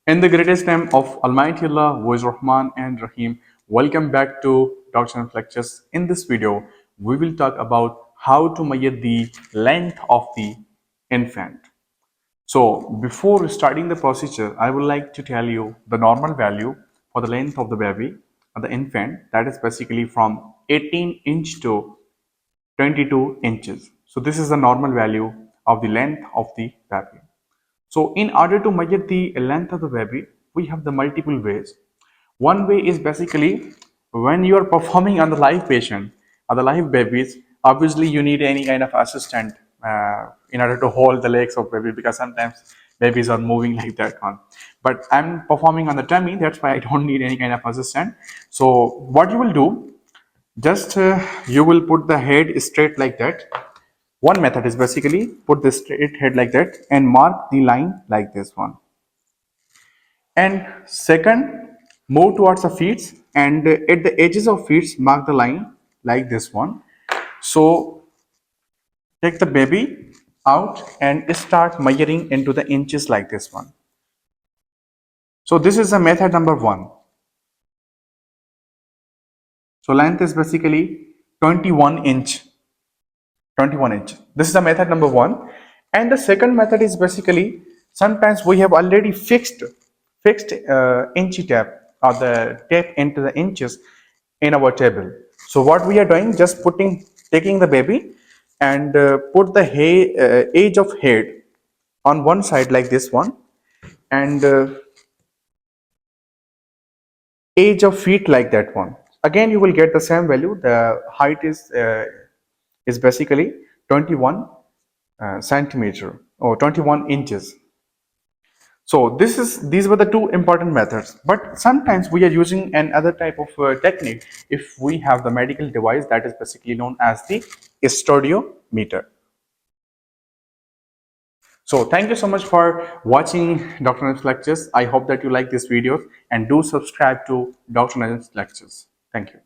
In the greatest name of Almighty Allah, who is Rahman and Rahim, welcome back to Dr Najam Lectures. In this video, we will talk about how to measure the length of the infant. So, before starting the procedure, I would like to tell you the normal value for the length of the baby or the infant, that is basically from 18 inch to 22 inches. So, this is the normal value of the length of the baby. So in order to measure the length of the baby, we have the multiple ways. One way is basically when you are performing on the live patient or the live babies, obviously you need any kind of assistant in order to hold the legs of baby, because sometimes babies are moving like that one. But I'm performing on the tummy, that's why I don't need any kind of assistant. So what you will do, just you will put the head straight like that. One method is basically put the straight head like that and mark the line like this one. And second, move towards the feet and at the edges of feet mark the line like this one. So take the baby out and start measuring into the inches like this one. So this is the method number one. So length is basically 21 inch. 21 inch. This is the method number one. And the second method is basically sometimes we have already fixed inchy tape or the tape into the inches in our table. So what we are doing, just taking the baby and put the edge of head on one side like this one, and edge of feet like that one. Again, you will get the same value. The height is basically 21 centimeter or 21 inches. So these were the two important methods, but sometimes we are using another type of technique if we have the medical device that is basically known as the stadiometer. So thank you so much for watching Dr. Najam's lectures. I hope that you like this video and do subscribe to Dr. Najam's lectures. Thank you.